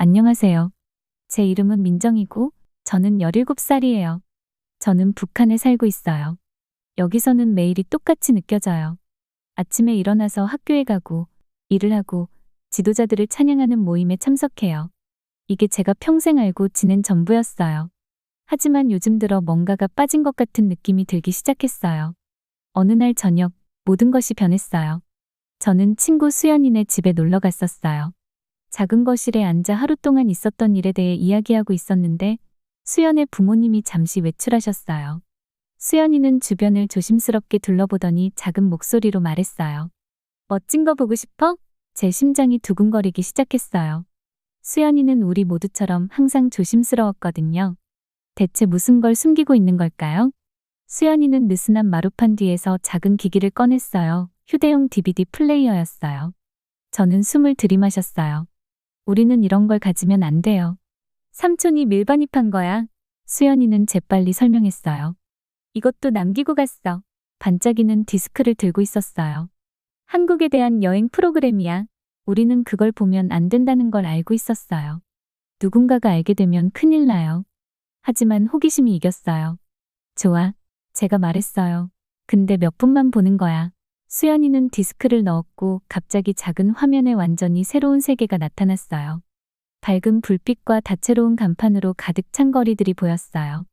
안녕하세요. 제 이름은 민정이고 저는 17살이에요. 저는 북한에 살고 있어요. 여기서는 매일이 똑같이 느껴져요. 아침에 일어나서 학교에 가고 일을 하고 지도자들을 찬양하는 모임에 참석해요. 이게 제가 평생 알고 지낸 전부였어요. 하지만 요즘 들어 뭔가가 빠진 것 같은 느낌이 들기 시작했어요. 어느 날 저녁 모든 것이 변했어요. 저는 친구 수연이네 집에 놀러 갔었어요. 작은 거실에 앉아 하루 동안 있었던 일에 대해 이야기하고 있었는데 수연의 부모님이 잠시 외출하셨어요. 수연이는 주변을 조심스럽게 둘러보더니 작은 목소리로 말했어요. 멋진 거 보고 싶어? 제 심장이 두근거리기 시작했어요. 수연이는 우리 모두처럼 항상 조심스러웠거든요. 대체 무슨 걸 숨기고 있는 걸까요? 수연이는 느슨한 마루판 뒤에서 작은 기기를 꺼냈어요. 휴대용 DVD 플레이어였어요. 저는 숨을 들이마셨어요. 우리는 이런 걸 가지면 안 돼요. 삼촌이 밀반입한 거야. 수연이는 재빨리 설명했어요. 이것도 남기고 갔어. 반짝이는 디스크를 들고 있었어요. 한국에 대한 여행 프로그램이야. 우리는 그걸 보면 안 된다는 걸 알고 있었어요. 누군가가 알게 되면 큰일 나요. 하지만 호기심이 이겼어요. 좋아. 제가 말했어요. 근데 몇 분만 보는 거야. 수연이는 디스크를 넣었고 갑자기 작은 화면에 완전히 새로운 세계가 나타났어요. 밝은 불빛과 다채로운 간판으로 가득 찬 거리들이 보였어요.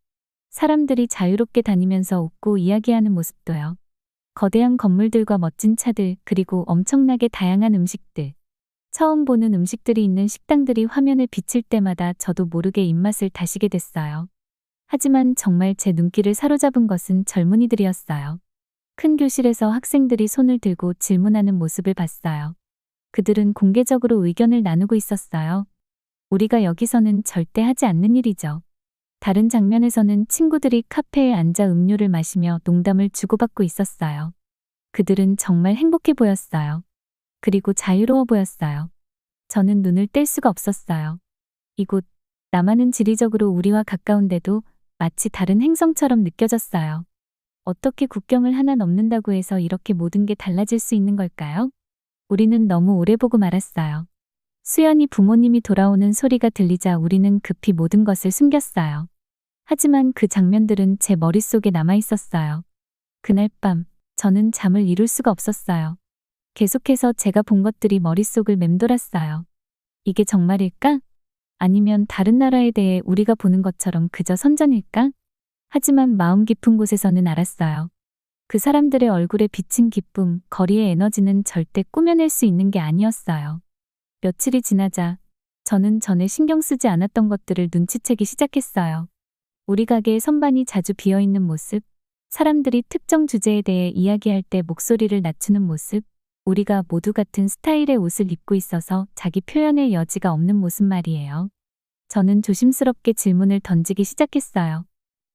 사람들이 자유롭게 다니면서 웃고 이야기하는 모습도요. 거대한 건물들과 멋진 차들, 그리고 엄청나게 다양한 음식들. 처음 보는 음식들이 있는 식당들이 화면에 비칠 때마다 저도 모르게 입맛을 다시게 됐어요. 하지만 정말 제 눈길을 사로잡은 것은 젊은이들이었어요. 큰 교실에서 학생들이 손을 들고 질문하는 모습을 봤어요. 그들은 공개적으로 의견을 나누고 있었어요. 우리가 여기서는 절대 하지 않는 일이죠. 다른 장면에서는 친구들이 카페에 앉아 음료를 마시며 농담을 주고받고 있었어요. 그들은 정말 행복해 보였어요. 그리고 자유로워 보였어요. 저는 눈을 뗄 수가 없었어요. 이곳, 남한은 지리적으로 우리와 가까운데도 마치 다른 행성처럼 느껴졌어요. 어떻게 국경을 하나 넘는다고 해서 이렇게 모든 게 달라질 수 있는 걸까요? 우리는 너무 오래 보고 말았어요. 수연이 부모님이 돌아오는 소리가 들리자 우리는 급히 모든 것을 숨겼어요. 하지만 그 장면들은 제 머릿속에 남아 있었어요. 그날 밤, 저는 잠을 이룰 수가 없었어요. 계속해서 제가 본 것들이 머릿속을 맴돌았어요. 이게 정말일까? 아니면 다른 나라에 대해 우리가 보는 것처럼 그저 선전일까? 하지만 마음 깊은 곳에서는 알았어요. 그 사람들의 얼굴에 비친 기쁨, 거리의 에너지는 절대 꾸며낼 수 있는 게 아니었어요. 며칠이 지나자 저는 전에 신경 쓰지 않았던 것들을 눈치채기 시작했어요. 우리 가게의 선반이 자주 비어있는 모습, 사람들이 특정 주제에 대해 이야기할 때 목소리를 낮추는 모습, 우리가 모두 같은 스타일의 옷을 입고 있어서 자기 표현의 여지가 없는 모습 말이에요. 저는 조심스럽게 질문을 던지기 시작했어요.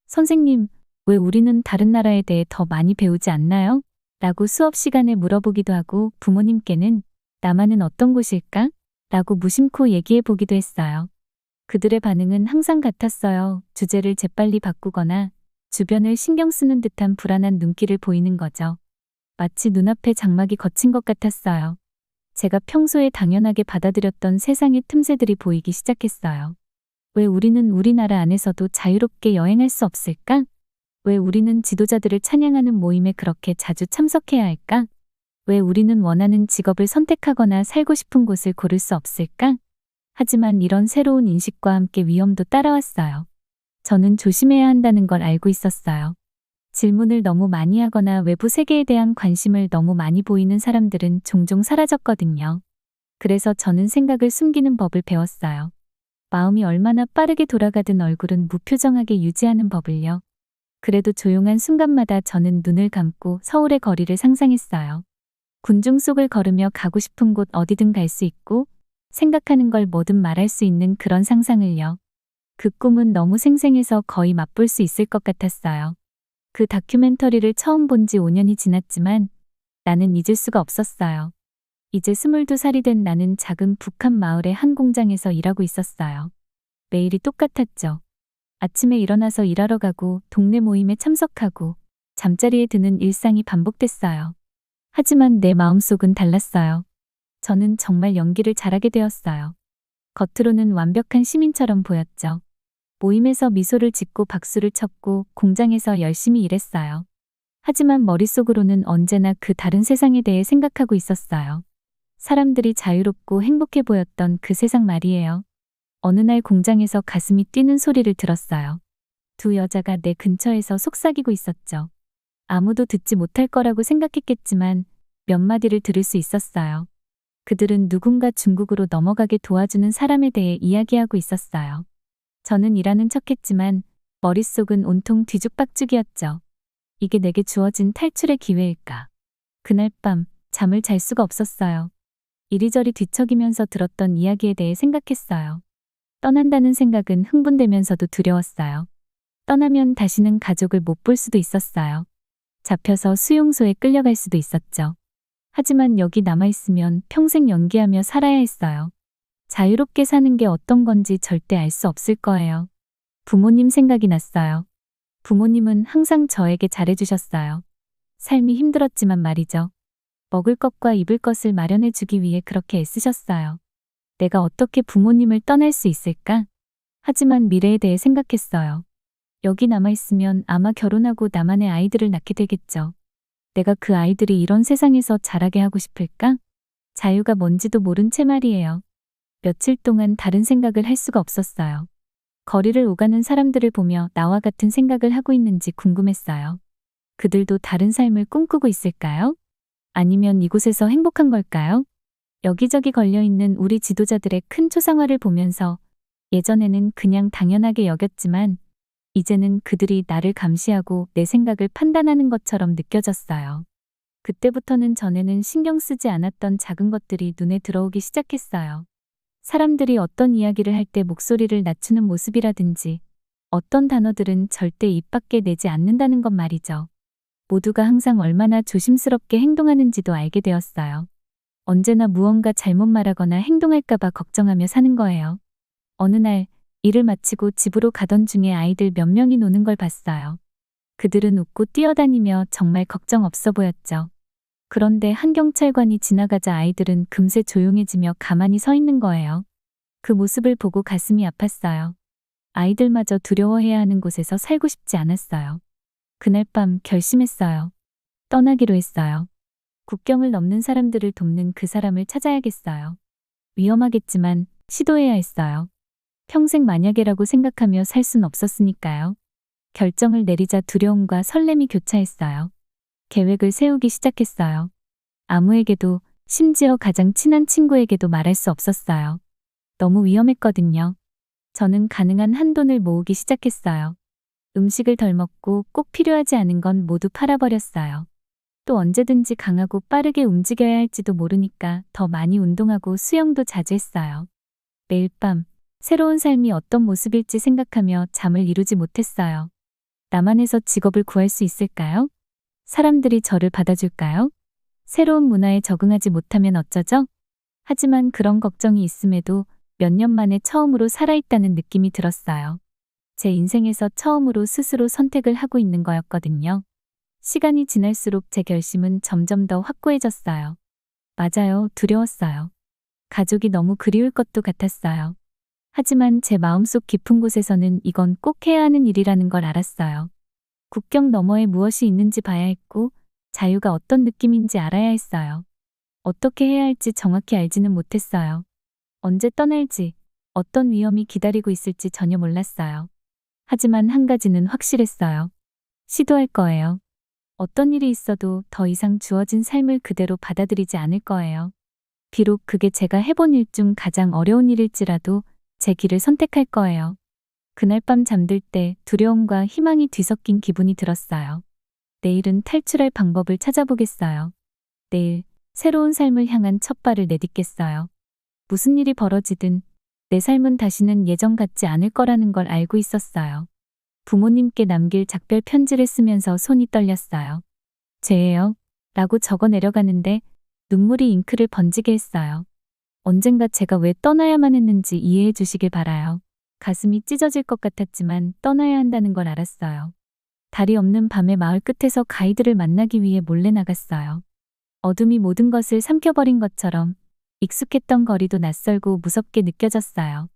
선생님, 왜 우리는 다른 나라에 대해 더 많이 배우지 않나요? 라고 수업 시간에 물어보기도 하고 부모님께는 남한은 어떤 곳일까? 라고 무심코 얘기해 보기도 했어요. 그들의 반응은 항상 같았어요. 주제를 재빨리 바꾸거나 주변을 신경 쓰는 듯한 불안한 눈길을 보이는 거죠. 마치 눈앞에 장막이 걷힌 것 같았어요. 제가 평소에 당연하게 받아들였던 세상의 틈새들이 보이기 시작했어요. 왜 우리는 우리나라 안에서도 자유롭게 여행할 수 없을까? 왜 우리는 지도자들을 찬양하는 모임에 그렇게 자주 참석해야 할까? 왜 우리는 원하는 직업을 선택하거나 살고 싶은 곳을 고를 수 없을까? 하지만 이런 새로운 인식과 함께 위험도 따라왔어요. 저는 조심해야 한다는 걸 알고 있었어요. 질문을 너무 많이 하거나 외부 세계에 대한 관심을 너무 많이 보이는 사람들은 종종 사라졌거든요. 그래서 저는 생각을 숨기는 법을 배웠어요. 마음이 얼마나 빠르게 돌아가든 얼굴은 무표정하게 유지하는 법을요. 그래도 조용한 순간마다 저는 눈을 감고 서울의 거리를 상상했어요. 군중 속을 걸으며 가고 싶은 곳 어디든 갈 수 있고 생각하는 걸 뭐든 말할 수 있는 그런 상상을요. 그 꿈은 너무 생생해서 거의 맛볼 수 있을 것 같았어요. 그 다큐멘터리를 처음 본 지 5년이 지났지만 나는 잊을 수가 없었어요. 이제 22살이 된 나는 작은 북한 마을의 한 공장에서 일하고 있었어요. 매일이 똑같았죠. 아침에 일어나서 일하러 가고 동네 모임에 참석하고 잠자리에 드는 일상이 반복됐어요. 하지만 내 마음속은 달랐어요. 저는 정말 연기를 잘하게 되었어요. 겉으로는 완벽한 시민처럼 보였죠. 모임에서 미소를 짓고 박수를 쳤고 공장에서 열심히 일했어요. 하지만 머릿속으로는 언제나 그 다른 세상에 대해 생각하고 있었어요. 사람들이 자유롭고 행복해 보였던 그 세상 말이에요. 어느 날 공장에서 가슴이 뛰는 소리를 들었어요. 두 여자가 내 근처에서 속삭이고 있었죠. 아무도 듣지 못할 거라고 생각했겠지만 몇 마디를 들을 수 있었어요. 그들은 누군가 중국으로 넘어가게 도와주는 사람에 대해 이야기하고 있었어요. 저는 일하는 척했지만 머릿속은 온통 뒤죽박죽이었죠. 이게 내게 주어진 탈출의 기회일까? 그날 밤 잠을 잘 수가 없었어요. 이리저리 뒤척이면서 들었던 이야기에 대해 생각했어요. 떠난다는 생각은 흥분되면서도 두려웠어요. 떠나면 다시는 가족을 못 볼 수도 있었어요. 잡혀서 수용소에 끌려갈 수도 있었죠. 하지만 여기 남아있으면 평생 연기하며 살아야 했어요. 자유롭게 사는 게 어떤 건지 절대 알 수 없을 거예요. 부모님 생각이 났어요. 부모님은 항상 저에게 잘해주셨어요. 삶이 힘들었지만 말이죠. 먹을 것과 입을 것을 마련해 주기 위해 그렇게 애쓰셨어요. 내가 어떻게 부모님을 떠날 수 있을까? 하지만 미래에 대해 생각했어요. 여기 남아있으면 아마 결혼하고 나만의 아이들을 낳게 되겠죠. 내가 그 아이들이 이런 세상에서 자라게 하고 싶을까? 자유가 뭔지도 모른 채 말이에요. 며칠 동안 다른 생각을 할 수가 없었어요. 거리를 오가는 사람들을 보며 나와 같은 생각을 하고 있는지 궁금했어요. 그들도 다른 삶을 꿈꾸고 있을까요? 아니면 이곳에서 행복한 걸까요? 여기저기 걸려있는 우리 지도자들의 큰 초상화를 보면서 예전에는 그냥 당연하게 여겼지만 이제는 그들이 나를 감시하고 내 생각을 판단하는 것처럼 느껴졌어요. 그때부터는 전에는 신경 쓰지 않았던 작은 것들이 눈에 들어오기 시작했어요. 사람들이 어떤 이야기를 할 때 목소리를 낮추는 모습이라든지 어떤 단어들은 절대 입 밖에 내지 않는다는 것 말이죠. 모두가 항상 얼마나 조심스럽게 행동하는지도 알게 되었어요. 언제나 무언가 잘못 말하거나 행동할까봐 걱정하며 사는 거예요. 어느 날 일을 마치고 집으로 가던 중에 아이들 몇 명이 노는 걸 봤어요. 그들은 웃고 뛰어다니며 정말 걱정 없어 보였죠. 그런데 한 경찰관이 지나가자 아이들은 금세 조용해지며 가만히 서 있는 거예요. 그 모습을 보고 가슴이 아팠어요. 아이들마저 두려워해야 하는 곳에서 살고 싶지 않았어요. 그날 밤 결심했어요. 떠나기로 했어요. 국경을 넘는 사람들을 돕는 그 사람을 찾아야겠어요. 위험하겠지만 시도해야 했어요. 평생 만약에라고 생각하며 살 순 없었으니까요. 결정을 내리자 두려움과 설렘이 교차했어요. 계획을 세우기 시작했어요. 아무에게도, 심지어 가장 친한 친구에게도 말할 수 없었어요. 너무 위험했거든요. 저는 가능한 한 돈을 모으기 시작했어요. 음식을 덜 먹고 꼭 필요하지 않은 건 모두 팔아버렸어요. 또 언제든지 강하고 빠르게 움직여야 할지도 모르니까 더 많이 운동하고 수영도 자주 했어요. 매일 밤 새로운 삶이 어떤 모습일지 생각하며 잠을 이루지 못했어요. 남한에서 직업을 구할 수 있을까요? 사람들이 저를 받아줄까요? 새로운 문화에 적응하지 못하면 어쩌죠? 하지만 그런 걱정이 있음에도 몇 년 만에 처음으로 살아있다는 느낌이 들었어요. 제 인생에서 처음으로 스스로 선택을 하고 있는 거였거든요. 시간이 지날수록 제 결심은 점점 더 확고해졌어요. 맞아요, 두려웠어요. 가족이 너무 그리울 것도 같았어요. 하지만 제 마음속 깊은 곳에서는 이건 꼭 해야 하는 일이라는 걸 알았어요. 국경 너머에 무엇이 있는지 봐야 했고 자유가 어떤 느낌인지 알아야 했어요. 어떻게 해야 할지 정확히 알지는 못했어요. 언제 떠날지, 어떤 위험이 기다리고 있을지 전혀 몰랐어요. 하지만 한 가지는 확실했어요. 시도할 거예요. 어떤 일이 있어도 더 이상 주어진 삶을 그대로 받아들이지 않을 거예요. 비록 그게 제가 해본 일 중 가장 어려운 일일지라도 제 길을 선택할 거예요. 그날 밤 잠들 때 두려움과 희망이 뒤섞인 기분이 들었어요. 내일은 탈출할 방법을 찾아보겠어요. 내일 새로운 삶을 향한 첫 발을 내딛겠어요. 무슨 일이 벌어지든 내 삶은 다시는 예전 같지 않을 거라는 걸 알고 있었어요. 부모님께 남길 작별 편지를 쓰면서 손이 떨렸어요. 죄예요. 라고 적어 내려가는데 눈물이 잉크를 번지게 했어요. 언젠가 제가 왜 떠나야만 했는지 이해해 주시길 바라요. 가슴이 찢어질 것 같았지만 떠나야 한다는 걸 알았어요. 달이 없는 밤의 마을 끝에서 가이드를 만나기 위해 몰래 나갔어요. 어둠이 모든 것을 삼켜버린 것처럼 익숙했던 거리도 낯설고 무섭게 느껴졌어요.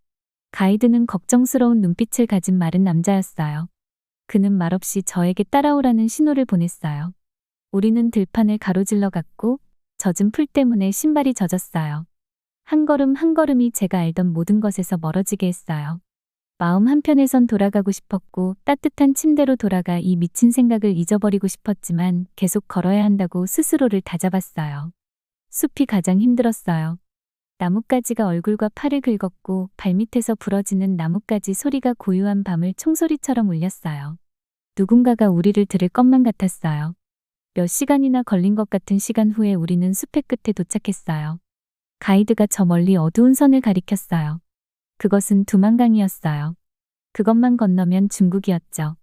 가이드는 걱정스러운 눈빛을 가진 마른 남자였어요. 그는 말없이 저에게 따라오라는 신호를 보냈어요. 우리는 들판을 가로질러 갔고 젖은 풀 때문에 신발이 젖었어요. 한 걸음 한 걸음이 제가 알던 모든 것에서 멀어지게 했어요. 마음 한편에선 돌아가고 싶었고 따뜻한 침대로 돌아가 이 미친 생각을 잊어버리고 싶었지만 계속 걸어야 한다고 스스로를 다잡았어요. 숲이 가장 힘들었어요. 나뭇가지가 얼굴과 팔을 긁었고 발밑에서 부러지는 나뭇가지 소리가 고요한 밤을 총소리처럼 울렸어요. 누군가가 우리를 들을 것만 같았어요. 몇 시간이나 걸린 것 같은 시간 후에 우리는 숲의 끝에 도착했어요. 가이드가 저 멀리 어두운 선을 가리켰어요. 그것은 두만강이었어요. 그것만 건너면 중국이었죠.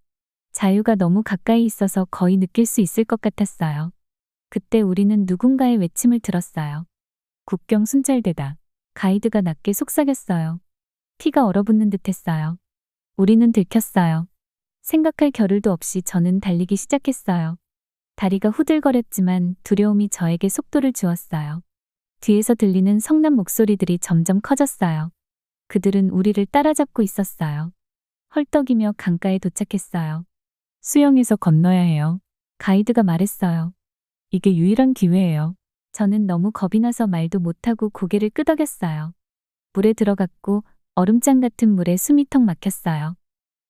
자유가 너무 가까이 있어서 거의 느낄 수 있을 것 같았어요. 그때 우리는 누군가의 외침을 들었어요. 국경 순찰대다. 가이드가 낮게 속삭였어요. 피가 얼어붙는 듯했어요. 우리는 들켰어요. 생각할 겨를도 없이 저는 달리기 시작했어요. 다리가 후들거렸지만 두려움이 저에게 속도를 주었어요. 뒤에서 들리는 성난 목소리들이 점점 커졌어요. 그들은 우리를 따라잡고 있었어요. 헐떡이며 강가에 도착했어요. 수영해서 건너야 해요. 가이드가 말했어요. 이게 유일한 기회예요. 저는 너무 겁이 나서 말도 못하고 고개를 끄덕였어요. 물에 들어갔고 얼음장 같은 물에 숨이 턱 막혔어요.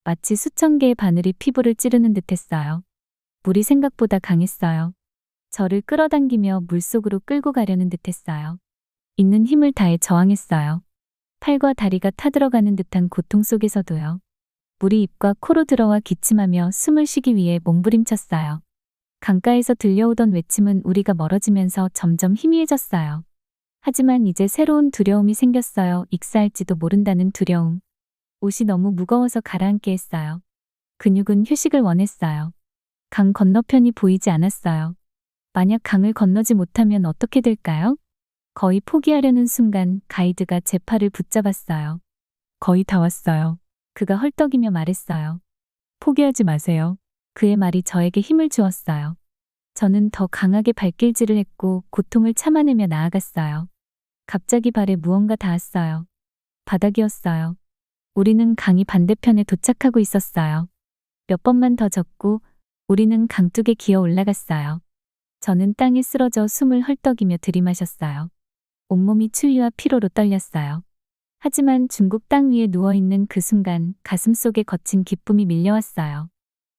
마치 수천 개의 바늘이 피부를 찌르는 듯했어요. 물이 생각보다 강했어요. 저를 끌어당기며 물속으로 끌고 가려는 듯했어요. 있는 힘을 다해 저항했어요. 팔과 다리가 타들어가는 듯한 고통 속에서도요. 물이 입과 코로 들어와 기침하며 숨을 쉬기 위해 몸부림쳤어요. 강가에서 들려오던 외침은 우리가 멀어지면서 점점 희미해졌어요. 하지만 이제 새로운 두려움이 생겼어요. 익사할지도 모른다는 두려움. 옷이 너무 무거워서 가라앉게 했어요. 근육은 휴식을 원했어요. 강 건너편이 보이지 않았어요. 만약 강을 건너지 못하면 어떻게 될까요? 거의 포기하려는 순간 가이드가 제 팔을 붙잡았어요. 거의 다 왔어요. 그가 헐떡이며 말했어요. 포기하지 마세요. 그의 말이 저에게 힘을 주었어요. 저는 더 강하게 발길질을 했고 고통을 참아내며 나아갔어요. 갑자기 발에 무언가 닿았어요. 바닥이었어요. 우리는 강이 반대편에 도착하고 있었어요. 몇 번만 더 젓고 우리는 강둑에 기어 올라갔어요. 저는 땅에 쓰러져 숨을 헐떡이며 들이마셨어요. 온몸이 추위와 피로로 떨렸어요. 하지만 중국 땅 위에 누워있는 그 순간 가슴속에 거친 기쁨이 밀려왔어요.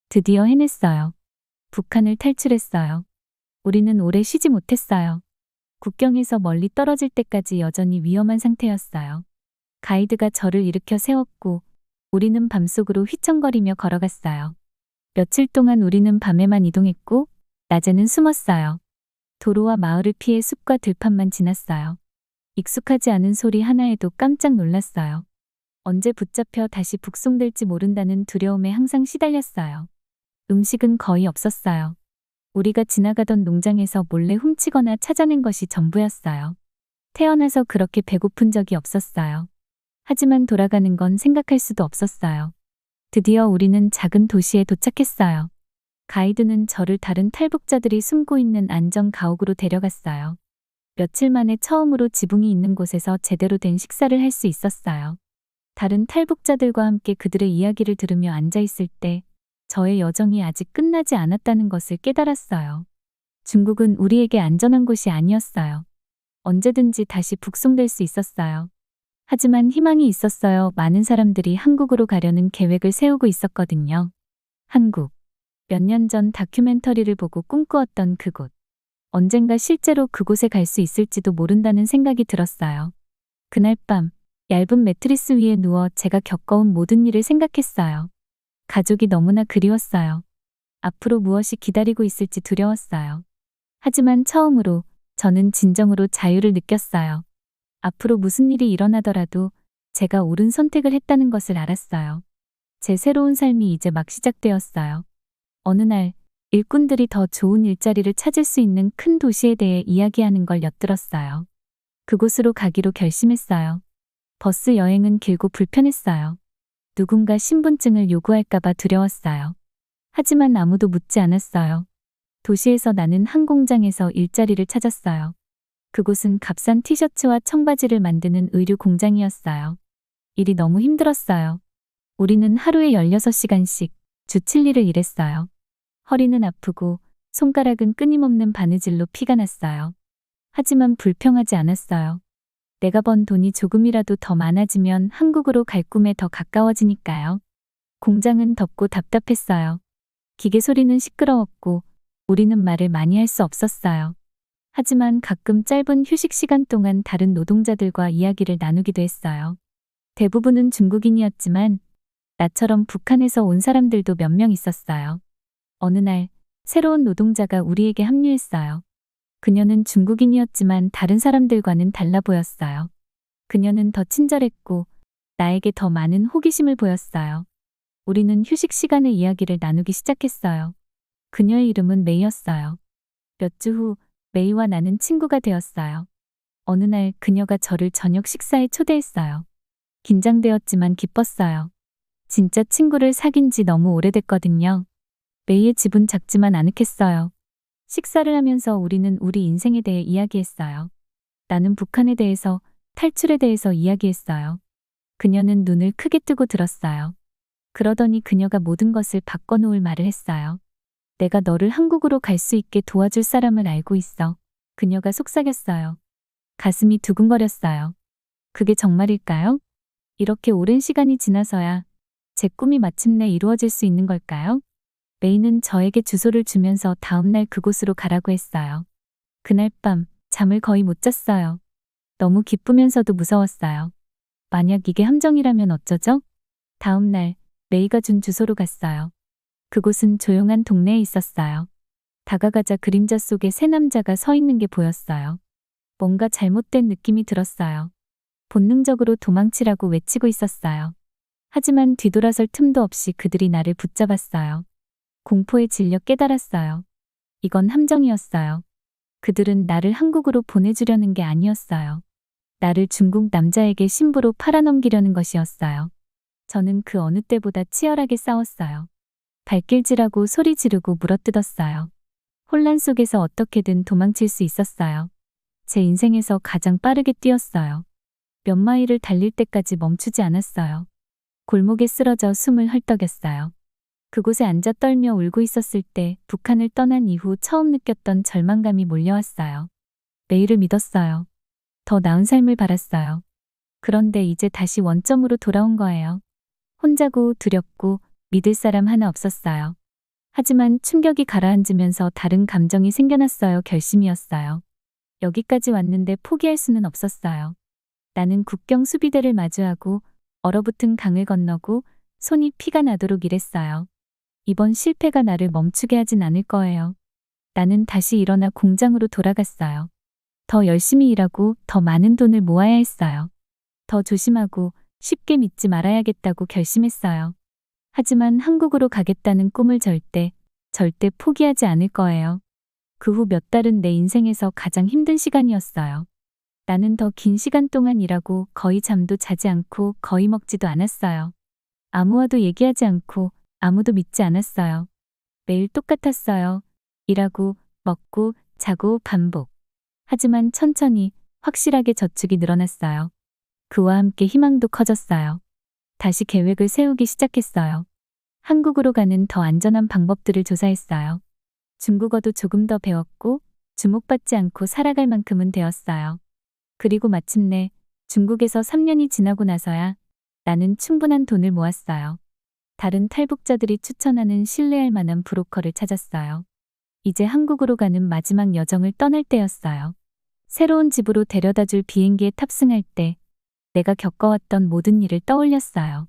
드디어 해냈어요. 북한을 탈출했어요. 우리는 오래 쉬지 못했어요. 국경에서 멀리 떨어질 때까지 여전히 위험한 상태였어요. 가이드가 저를 일으켜 세웠고 우리는 밤속으로 휘청거리며 걸어갔어요. 며칠 동안 우리는 밤에만 이동했고 낮에는 숨었어요. 도로와 마을을 피해 숲과 들판만 지났어요. 익숙하지 않은 소리 하나에도 깜짝 놀랐어요. 언제 붙잡혀 다시 북송될지 모른다는 두려움에 항상 시달렸어요. 음식은 거의 없었어요. 우리가 지나가던 농장에서 몰래 훔치거나 찾아낸 것이 전부였어요. 태어나서 그렇게 배고픈 적이 없었어요. 하지만 돌아가는 건 생각할 수도 없었어요. 드디어 우리는 작은 도시에 도착했어요. 가이드는 저를 다른 탈북자들이 숨고 있는 안전 가옥으로 데려갔어요. 며칠 만에 처음으로 지붕이 있는 곳에서 제대로 된 식사를 할 수 있었어요. 다른 탈북자들과 함께 그들의 이야기를 들으며 앉아 있을 때 저의 여정이 아직 끝나지 않았다는 것을 깨달았어요. 중국은 우리에게 안전한 곳이 아니었어요. 언제든지 다시 북송될 수 있었어요. 하지만 희망이 있었어요. 많은 사람들이 한국으로 가려는 계획을 세우고 있었거든요. 한국. 몇 년 전 다큐멘터리를 보고 꿈꾸었던 그곳. 언젠가 실제로 그곳에 갈 수 있을지도 모른다는 생각이 들었어요. 그날 밤, 얇은 매트리스 위에 누워 제가 겪어온 모든 일을 생각했어요. 가족이 너무나 그리웠어요. 앞으로 무엇이 기다리고 있을지 두려웠어요. 하지만 처음으로 저는 진정으로 자유를 느꼈어요. 앞으로 무슨 일이 일어나더라도 제가 옳은 선택을 했다는 것을 알았어요. 제 새로운 삶이 이제 막 시작되었어요. 어느 날 일꾼들이 더 좋은 일자리를 찾을 수 있는 큰 도시에 대해 이야기하는 걸 엿들었어요. 그곳으로 가기로 결심했어요. 버스 여행은 길고 불편했어요. 누군가 신분증을 요구할까봐 두려웠어요. 하지만 아무도 묻지 않았어요. 도시에서 나는 한 공장에서 일자리를 찾았어요. 그곳은 값싼 티셔츠와 청바지를 만드는 의류 공장이었어요. 일이 너무 힘들었어요. 우리는 하루에 16시간씩 주 7일을 일했어요. 허리는 아프고 손가락은 끊임없는 바느질로 피가 났어요. 하지만 불평하지 않았어요. 내가 번 돈이 조금이라도 더 많아지면 한국으로 갈 꿈에 더 가까워지니까요. 공장은 덥고 답답했어요. 기계 소리는 시끄러웠고 우리는 말을 많이 할 수 없었어요. 하지만 가끔 짧은 휴식 시간 동안 다른 노동자들과 이야기를 나누기도 했어요. 대부분은 중국인이었지만 나처럼 북한에서 온 사람들도 몇 명 있었어요. 어느 날 새로운 노동자가 우리에게 합류했어요. 그녀는 중국인이었지만 다른 사람들과는 달라 보였어요. 그녀는 더 친절했고 나에게 더 많은 호기심을 보였어요. 우리는 휴식 시간에 이야기를 나누기 시작했어요. 그녀의 이름은 메이였어요. 몇 주 후 메이와 나는 친구가 되었어요. 어느 날 그녀가 저를 저녁 식사에 초대했어요. 긴장되었지만 기뻤어요. 진짜 친구를 사귄 지 너무 오래됐거든요. 메이의 집은 작지만 아늑했어요. 식사를 하면서 우리는 우리 인생에 대해 이야기했어요. 나는 북한에 대해서, 탈출에 대해서 이야기했어요. 그녀는 눈을 크게 뜨고 들었어요. 그러더니 그녀가 모든 것을 바꿔놓을 말을 했어요. 내가 너를 한국으로 갈 수 있게 도와줄 사람을 알고 있어. 그녀가 속삭였어요. 가슴이 두근거렸어요. 그게 정말일까요? 이렇게 오랜 시간이 지나서야 제 꿈이 마침내 이루어질 수 있는 걸까요? 메이는 저에게 주소를 주면서 다음날 그곳으로 가라고 했어요. 그날 밤 잠을 거의 못 잤어요. 너무 기쁘면서도 무서웠어요. 만약 이게 함정이라면 어쩌죠? 다음날 메이가 준 주소로 갔어요. 그곳은 조용한 동네에 있었어요. 다가가자 그림자 속에 세 남자가 서 있는 게 보였어요. 뭔가 잘못된 느낌이 들었어요. 본능적으로 도망치라고 외치고 있었어요. 하지만 뒤돌아설 틈도 없이 그들이 나를 붙잡았어요. 공포에 질려 깨달았어요. 이건 함정이었어요. 그들은 나를 한국으로 보내주려는 게 아니었어요. 나를 중국 남자에게 신부로 팔아넘기려는 것이었어요. 저는 그 어느 때보다 치열하게 싸웠어요. 발길질하고 소리 지르고 물어뜯었어요. 혼란 속에서 어떻게든 도망칠 수 있었어요. 제 인생에서 가장 빠르게 뛰었어요. 몇 마일을 달릴 때까지 멈추지 않았어요. 골목에 쓰러져 숨을 헐떡였어요. 그곳에 앉아 떨며 울고 있었을 때 북한을 떠난 이후 처음 느꼈던 절망감이 몰려왔어요. 메이를 믿었어요. 더 나은 삶을 바랐어요. 그런데 이제 다시 원점으로 돌아온 거예요. 혼자고 두렵고 믿을 사람 하나 없었어요. 하지만 충격이 가라앉으면서 다른 감정이 생겨났어요. 결심이었어요. 여기까지 왔는데 포기할 수는 없었어요. 나는 국경 수비대를 마주하고 얼어붙은 강을 건너고 손이 피가 나도록 일했어요. 이번 실패가 나를 멈추게 하진 않을 거예요. 나는 다시 일어나 공장으로 돌아갔어요. 더 열심히 일하고 더 많은 돈을 모아야 했어요. 더 조심하고 쉽게 믿지 말아야겠다고 결심했어요. 하지만 한국으로 가겠다는 꿈을 절대 포기하지 않을 거예요. 그 후 몇 달은 내 인생에서 가장 힘든 시간이었어요. 나는 더 긴 시간 동안 일하고 거의 잠도 자지 않고 거의 먹지도 않았어요. 아무와도 얘기하지 않고 아무도 믿지 않았어요. 매일 똑같았어요. 일하고 먹고 자고 반복. 하지만 천천히 확실하게 저축이 늘어났어요. 그와 함께 희망도 커졌어요. 다시 계획을 세우기 시작했어요. 한국으로 가는 더 안전한 방법들을 조사했어요. 중국어도 조금 더 배웠고 주목받지 않고 살아갈 만큼은 되었어요. 그리고 마침내 중국에서 3년이 지나고 나서야 나는 충분한 돈을 모았어요. 다른 탈북자들이 추천하는 신뢰할 만한 브로커를 찾았어요. 이제 한국으로 가는 마지막 여정을 떠날 때였어요. 새로운 집으로 데려다줄 비행기에 탑승할 때 내가 겪어왔던 모든 일을 떠올렸어요.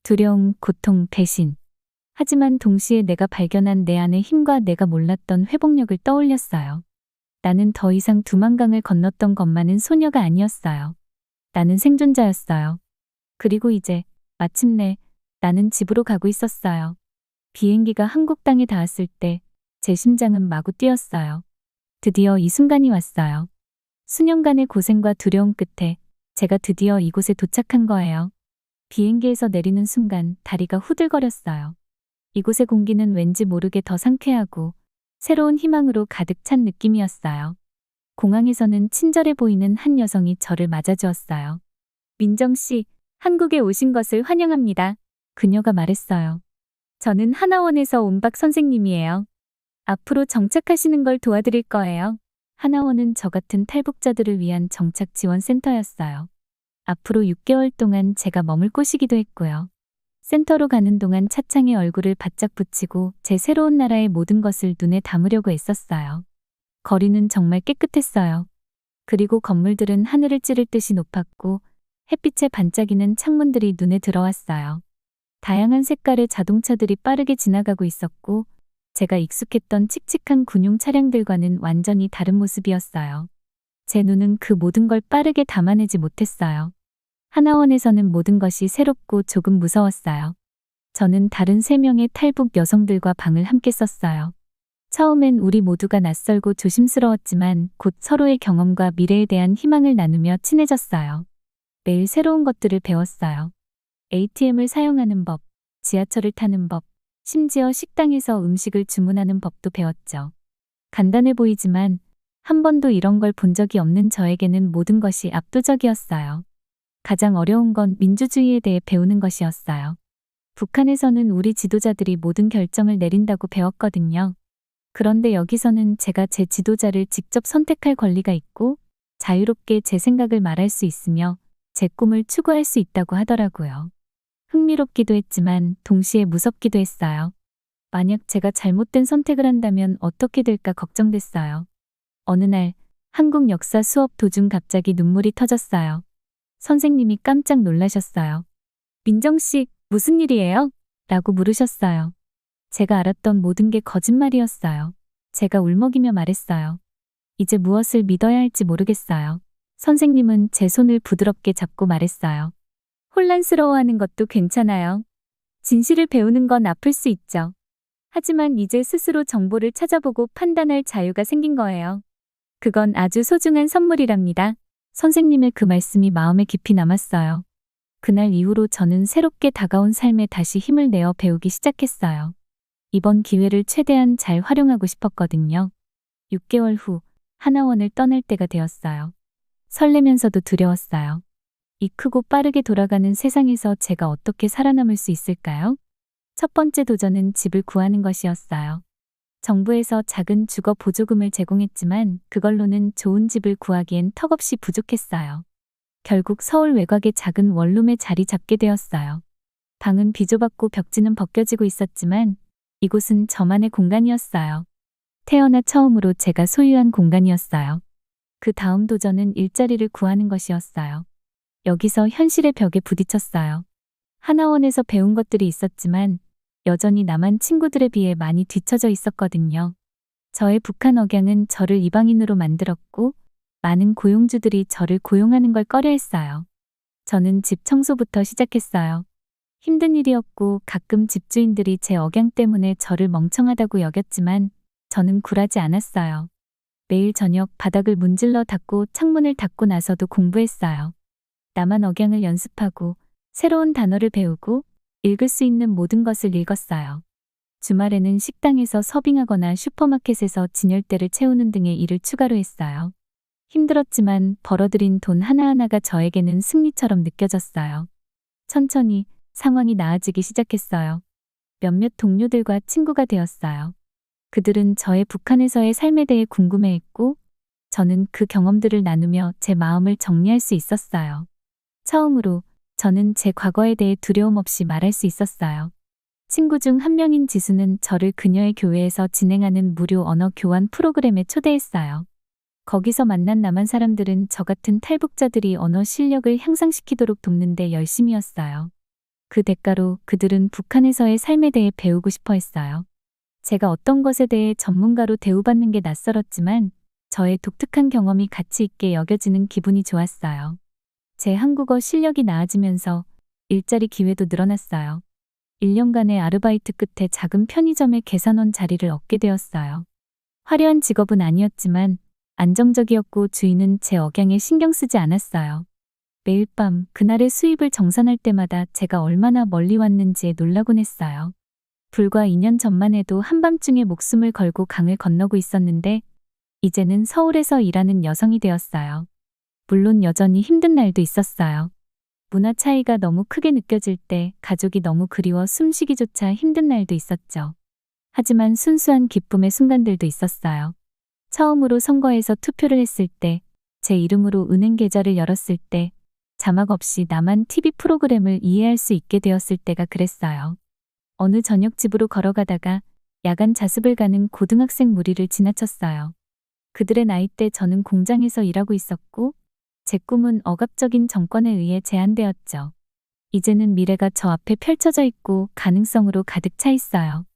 두려움, 고통, 배신. 하지만 동시에 내가 발견한 내 안의 힘과 내가 몰랐던 회복력을 떠올렸어요. 나는 더 이상 두만강을 건넜던 것만은 소녀가 아니었어요. 나는 생존자였어요. 그리고 이제 마침내 나는 집으로 가고 있었어요. 비행기가 한국 땅에 닿았을 때 제 심장은 마구 뛰었어요. 드디어 이 순간이 왔어요. 수년간의 고생과 두려움 끝에 제가 드디어 이곳에 도착한 거예요. 비행기에서 내리는 순간 다리가 후들거렸어요. 이곳의 공기는 왠지 모르게 더 상쾌하고 새로운 희망으로 가득 찬 느낌이었어요. 공항에서는 친절해 보이는 한 여성이 저를 맞아주었어요. 민정 씨, 한국에 오신 것을 환영합니다. 그녀가 말했어요. 저는 하나원에서 온 박 선생님이에요. 앞으로 정착하시는 걸 도와드릴 거예요. 하나원은 저 같은 탈북자들을 위한 정착 지원 센터였어요. 앞으로 6개월 동안 제가 머물 곳이기도 했고요. 센터로 가는 동안 차창에 얼굴을 바짝 붙이고 제 새로운 나라의 모든 것을 눈에 담으려고 애썼어요. 거리는 정말 깨끗했어요. 그리고 건물들은 하늘을 찌를 듯이 높았고 햇빛에 반짝이는 창문들이 눈에 들어왔어요. 다양한 색깔의 자동차들이 빠르게 지나가고 있었고 제가 익숙했던 칙칙한 군용 차량들과는 완전히 다른 모습이었어요. 제 눈은 그 모든 걸 빠르게 담아내지 못했어요. 하나원에서는 모든 것이 새롭고 조금 무서웠어요. 저는 다른 3명의 탈북 여성들과 방을 함께 썼어요. 처음엔 우리 모두가 낯설고 조심스러웠지만 곧 서로의 경험과 미래에 대한 희망을 나누며 친해졌어요. 매일 새로운 것들을 배웠어요. ATM을 사용하는 법, 지하철을 타는 법, 심지어 식당에서 음식을 주문하는 법도 배웠죠. 간단해 보이지만 한 번도 이런 걸 본 적이 없는 저에게는 모든 것이 압도적이었어요. 가장 어려운 건 민주주의에 대해 배우는 것이었어요. 북한에서는 우리 지도자들이 모든 결정을 내린다고 배웠거든요. 그런데 여기서는 제가 제 지도자를 직접 선택할 권리가 있고 자유롭게 제 생각을 말할 수 있으며 제 꿈을 추구할 수 있다고 하더라고요. 흥미롭기도 했지만 동시에 무섭기도 했어요. 만약 제가 잘못된 선택을 한다면 어떻게 될까 걱정됐어요. 어느 날 한국 역사 수업 도중 갑자기 눈물이 터졌어요. 선생님이 깜짝 놀라셨어요. 민정 씨, 무슨 일이에요? 라고 물으셨어요. 제가 알았던 모든 게 거짓말이었어요. 제가 울먹이며 말했어요. 이제 무엇을 믿어야 할지 모르겠어요. 선생님은 제 손을 부드럽게 잡고 말했어요. 혼란스러워하는 것도 괜찮아요. 진실을 배우는 건 아플 수 있죠. 하지만 이제 스스로 정보를 찾아보고 판단할 자유가 생긴 거예요. 그건 아주 소중한 선물이랍니다. 선생님의 그 말씀이 마음에 깊이 남았어요. 그날 이후로 저는 새롭게 다가온 삶에 다시 힘을 내어 배우기 시작했어요. 이번 기회를 최대한 잘 활용하고 싶었거든요. 6개월 후 하나원을 떠날 때가 되었어요. 설레면서도 두려웠어요. 이 크고 빠르게 돌아가는 세상에서 제가 어떻게 살아남을 수 있을까요? 첫 번째 도전은 집을 구하는 것이었어요. 정부에서 작은 주거 보조금을 제공했지만 그걸로는 좋은 집을 구하기엔 턱없이 부족했어요. 결국 서울 외곽의 작은 원룸에 자리 잡게 되었어요. 방은 비좁았고 벽지는 벗겨지고 있었지만 이곳은 저만의 공간이었어요. 태어나 처음으로 제가 소유한 공간이었어요. 그 다음 도전은 일자리를 구하는 것이었어요. 여기서 현실의 벽에 부딪혔어요. 하나원에서 배운 것들이 있었지만 여전히 남한 친구들에 비해 많이 뒤처져 있었거든요. 저의 북한 억양은 저를 이방인으로 만들었고 많은 고용주들이 저를 고용하는 걸 꺼려했어요. 저는 집 청소부터 시작했어요. 힘든 일이었고 가끔 집주인들이 제 억양 때문에 저를 멍청하다고 여겼지만 저는 굴하지 않았어요. 매일 저녁 바닥을 문질러 닦고 창문을 닫고 나서도 공부했어요. 남한 억양을 연습하고 새로운 단어를 배우고 읽을 수 있는 모든 것을 읽었어요. 주말에는 식당에서 서빙하거나 슈퍼마켓에서 진열대를 채우는 등의 일을 추가로 했어요. 힘들었지만 벌어들인 돈 하나하나가 저에게는 승리처럼 느껴졌어요. 천천히 상황이 나아지기 시작했어요. 몇몇 동료들과 친구가 되었어요. 그들은 저의 북한에서의 삶에 대해 궁금해했고 저는 그 경험들을 나누며 제 마음을 정리할 수 있었어요. 처음으로 저는 제 과거에 대해 두려움 없이 말할 수 있었어요. 친구 중 한 명인 지수는 저를 그녀의 교회에서 진행하는 무료 언어 교환 프로그램에 초대했어요. 거기서 만난 남한 사람들은 저 같은 탈북자들이 언어 실력을 향상시키도록 돕는데 열심이었어요. 그 대가로 그들은 북한에서의 삶에 대해 배우고 싶어 했어요. 제가 어떤 것에 대해 전문가로 대우받는 게 낯설었지만 저의 독특한 경험이 가치 있게 여겨지는 기분이 좋았어요. 제 한국어 실력이 나아지면서 일자리 기회도 늘어났어요. 1년간의 아르바이트 끝에 작은 편의점의 계산원 자리를 얻게 되었어요. 화려한 직업은 아니었지만 안정적이었고 주인은 제 억양에 신경 쓰지 않았어요. 매일 밤 그날의 수입을 정산할 때마다 제가 얼마나 멀리 왔는지에 놀라곤 했어요. 불과 2년 전만 해도 한밤중에 목숨을 걸고 강을 건너고 있었는데 이제는 서울에서 일하는 여성이 되었어요. 물론 여전히 힘든 날도 있었어요. 문화 차이가 너무 크게 느껴질 때 가족이 너무 그리워 숨쉬기조차 힘든 날도 있었죠. 하지만 순수한 기쁨의 순간들도 있었어요. 처음으로 선거에서 투표를 했을 때, 제 이름으로 은행 계좌를 열었을 때, 자막 없이 나만 TV 프로그램을 이해할 수 있게 되었을 때가 그랬어요. 어느 저녁 집으로 걸어가다가 야간 자습을 가는 고등학생 무리를 지나쳤어요. 그들의 나이대 저는 공장에서 일하고 있었고, 제 꿈은 억압적인 정권에 의해 제한되었죠. 이제는 미래가 저 앞에 펼쳐져 있고 가능성으로 가득 차 있어요.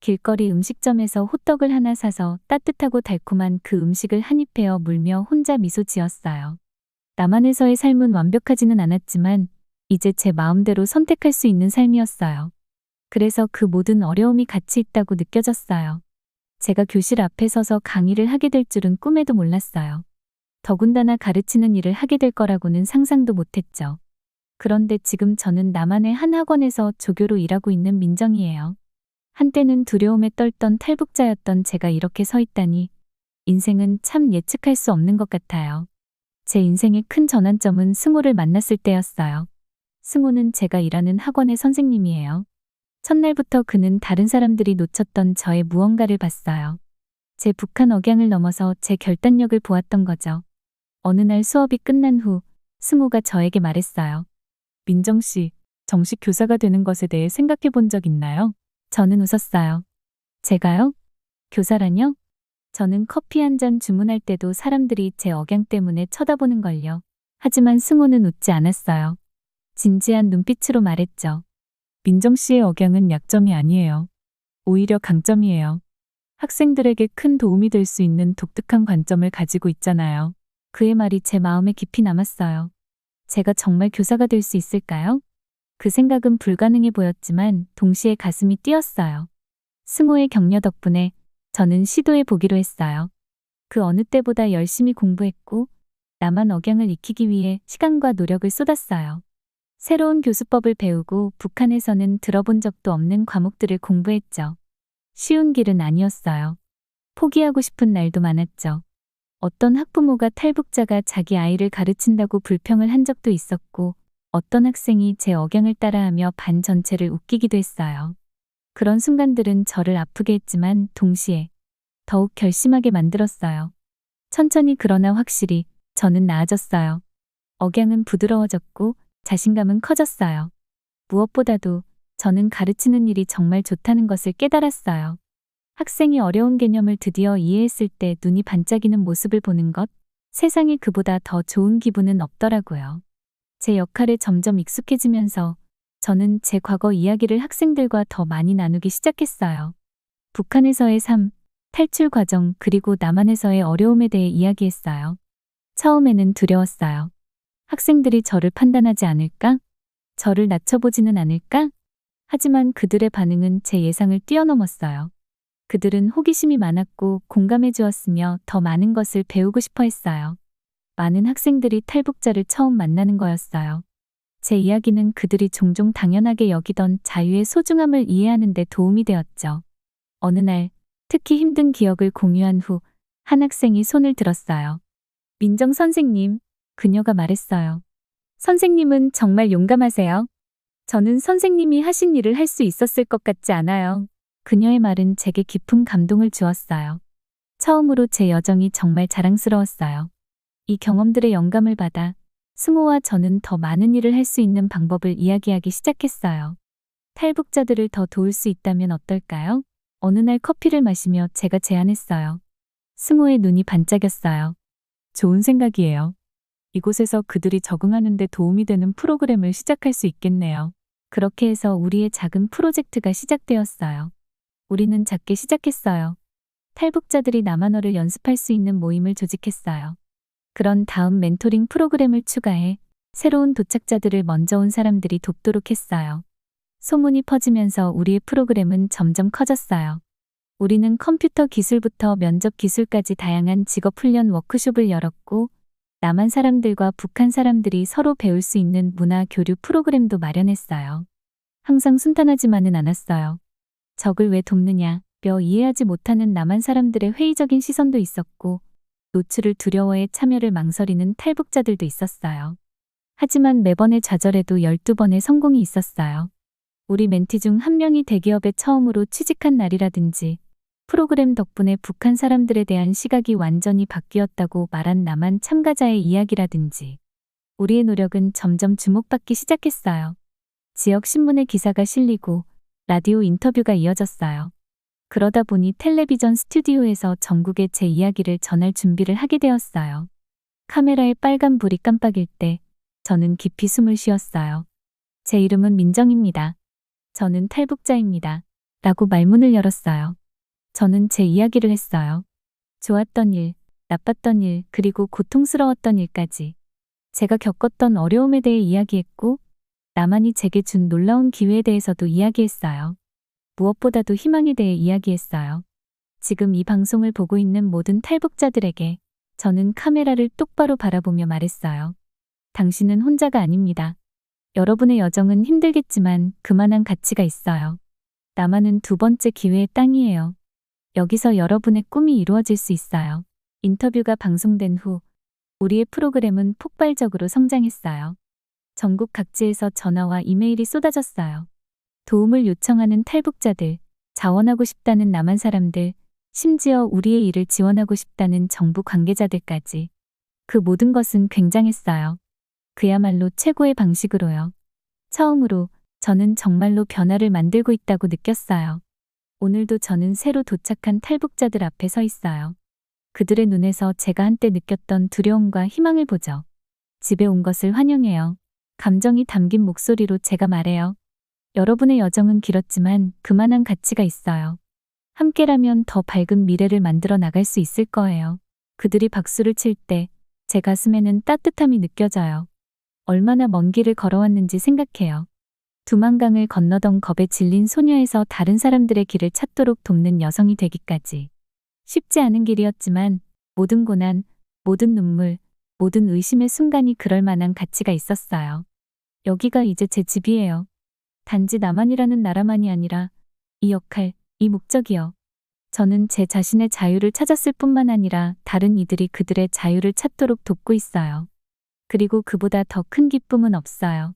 길거리 음식점에서 호떡을 하나 사서 따뜻하고 달콤한 그 음식을 한 입 베어 물며 혼자 미소 지었어요. 남한에서의 삶은 완벽하지는 않았지만 이제 제 마음대로 선택할 수 있는 삶이었어요. 그래서 그 모든 어려움이 가치 있다고 느껴졌어요. 제가 교실 앞에 서서 강의를 하게 될 줄은 꿈에도 몰랐어요. 더군다나 가르치는 일을 하게 될 거라고는 상상도 못했죠. 그런데 지금 저는 남한의 한 학원에서 조교로 일하고 있는 민정이에요. 한때는 두려움에 떨던 탈북자였던 제가 이렇게 서 있다니 인생은 참 예측할 수 없는 것 같아요. 제 인생의 큰 전환점은 승호를 만났을 때였어요. 승호는 제가 일하는 학원의 선생님이에요. 첫날부터 그는 다른 사람들이 놓쳤던 저의 무언가를 봤어요. 제 북한 억양을 넘어서 제 결단력을 보았던 거죠. 어느 날 수업이 끝난 후 승호가 저에게 말했어요. 민정 씨, 정식 교사가 되는 것에 대해 생각해 본 적 있나요? 저는 웃었어요. 제가요? 교사라뇨? 저는 커피 한 잔 주문할 때도 사람들이 제 억양 때문에 쳐다보는 걸요. 하지만 승호는 웃지 않았어요. 진지한 눈빛으로 말했죠. 민정 씨의 억양은 약점이 아니에요. 오히려 강점이에요. 학생들에게 큰 도움이 될 수 있는 독특한 관점을 가지고 있잖아요. 그의 말이 제 마음에 깊이 남았어요. 제가 정말 교사가 될 수 있을까요? 그 생각은 불가능해 보였지만 동시에 가슴이 뛰었어요. 승호의 격려 덕분에 저는 시도해 보기로 했어요. 그 어느 때보다 열심히 공부했고 남한 억양을 익히기 위해 시간과 노력을 쏟았어요. 새로운 교수법을 배우고 북한에서는 들어본 적도 없는 과목들을 공부했죠. 쉬운 길은 아니었어요. 포기하고 싶은 날도 많았죠. 어떤 학부모가 탈북자가 자기 아이를 가르친다고 불평을 한 적도 있었고 어떤 학생이 제 억양을 따라하며 반 전체를 웃기기도 했어요. 그런 순간들은 저를 아프게 했지만 동시에 더욱 결심하게 만들었어요. 천천히 그러나 확실히 저는 나아졌어요. 억양은 부드러워졌고 자신감은 커졌어요. 무엇보다도 저는 가르치는 일이 정말 좋다는 것을 깨달았어요. 학생이 어려운 개념을 드디어 이해했을 때 눈이 반짝이는 모습을 보는 것, 세상에 그보다 더 좋은 기분은 없더라고요. 제 역할에 점점 익숙해지면서 저는 제 과거 이야기를 학생들과 더 많이 나누기 시작했어요. 북한에서의 삶, 탈출 과정 그리고 남한에서의 어려움에 대해 이야기했어요. 처음에는 두려웠어요. 학생들이 저를 판단하지 않을까? 저를 낮춰보지는 않을까? 하지만 그들의 반응은 제 예상을 뛰어넘었어요. 그들은 호기심이 많았고 공감해 주었으며 더 많은 것을 배우고 싶어 했어요. 많은 학생들이 탈북자를 처음 만나는 거였어요. 제 이야기는 그들이 종종 당연하게 여기던 자유의 소중함을 이해하는 데 도움이 되었죠. 어느 날, 특히 힘든 기억을 공유한 후 한 학생이 손을 들었어요. 민정 선생님, 그녀가 말했어요. 선생님은 정말 용감하세요. 저는 선생님이 하신 일을 할 수 있었을 것 같지 않아요. 그녀의 말은 제게 깊은 감동을 주었어요. 처음으로 제 여정이 정말 자랑스러웠어요. 이 경험들의 영감을 받아 승호와 저는 더 많은 일을 할 수 있는 방법을 이야기하기 시작했어요. 탈북자들을 더 도울 수 있다면 어떨까요? 어느 날 커피를 마시며 제가 제안했어요. 승호의 눈이 반짝였어요. 좋은 생각이에요. 이곳에서 그들이 적응하는 데 도움이 되는 프로그램을 시작할 수 있겠네요. 그렇게 해서 우리의 작은 프로젝트가 시작되었어요. 우리는 작게 시작했어요. 탈북자들이 남한어를 연습할 수 있는 모임을 조직했어요. 그런 다음 멘토링 프로그램을 추가해 새로운 도착자들을 먼저 온 사람들이 돕도록 했어요. 소문이 퍼지면서 우리의 프로그램은 점점 커졌어요. 우리는 컴퓨터 기술부터 면접 기술까지 다양한 직업 훈련 워크숍을 열었고 남한 사람들과 북한 사람들이 서로 배울 수 있는 문화 교류 프로그램도 마련했어요. 항상 순탄하지만은 않았어요. 적을 왜 돕느냐, 며 이해하지 못하는 남한 사람들의 회의적인 시선도 있었고 노출을 두려워해 참여를 망설이는 탈북자들도 있었어요. 하지만 매번의 좌절에도 12번의 성공이 있었어요. 우리 멘티 중 한 명이 대기업에 처음으로 취직한 날이라든지 프로그램 덕분에 북한 사람들에 대한 시각이 완전히 바뀌었다고 말한 남한 참가자의 이야기라든지 우리의 노력은 점점 주목받기 시작했어요. 지역 신문의 기사가 실리고 라디오 인터뷰가 이어졌어요. 그러다 보니 텔레비전 스튜디오에서 전국에 제 이야기를 전할 준비를 하게 되었어요. 카메라의 빨간 불이 깜빡일 때 저는 깊이 숨을 쉬었어요. 제 이름은 민정입니다. 저는 탈북자입니다. 라고 말문을 열었어요. 저는 제 이야기를 했어요. 좋았던 일, 나빴던 일, 그리고 고통스러웠던 일까지. 제가 겪었던 어려움에 대해 이야기했고, 나만이 제게 준 놀라운 기회에 대해서도 이야기했어요. 무엇보다도 희망에 대해 이야기했어요. 지금 이 방송을 보고 있는 모든 탈북자들에게 저는 카메라를 똑바로 바라보며 말했어요. 당신은 혼자가 아닙니다. 여러분의 여정은 힘들겠지만 그만한 가치가 있어요. 남한은 두 번째 기회의 땅이에요. 여기서 여러분의 꿈이 이루어질 수 있어요. 인터뷰가 방송된 후 우리의 프로그램은 폭발적으로 성장했어요. 전국 각지에서 전화와 이메일이 쏟아졌어요. 도움을 요청하는 탈북자들, 자원하고 싶다는 남한 사람들, 심지어 우리의 일을 지원하고 싶다는 정부 관계자들까지. 그 모든 것은 굉장했어요. 그야말로 최고의 방식으로요. 처음으로 저는 정말로 변화를 만들고 있다고 느꼈어요. 오늘도 저는 새로 도착한 탈북자들 앞에 서 있어요. 그들의 눈에서 제가 한때 느꼈던 두려움과 희망을 보죠. 집에 온 것을 환영해요. 감정이 담긴 목소리로 제가 말해요. 여러분의 여정은 길었지만 그만한 가치가 있어요. 함께라면 더 밝은 미래를 만들어 나갈 수 있을 거예요. 그들이 박수를 칠 때 제 가슴에는 따뜻함이 느껴져요. 얼마나 먼 길을 걸어왔는지 생각해요. 두만강을 건너던 겁에 질린 소녀에서 다른 사람들의 길을 찾도록 돕는 여성이 되기까지. 쉽지 않은 길이었지만 모든 고난, 모든 눈물, 모든 의심의 순간이 그럴 만한 가치가 있었어요. 여기가 이제 제 집이에요. 단지 남한이라는 나라만이 아니라 이 역할, 이 목적이요. 저는 제 자신의 자유를 찾았을 뿐만 아니라 다른 이들이 그들의 자유를 찾도록 돕고 있어요. 그리고 그보다 더 큰 기쁨은 없어요.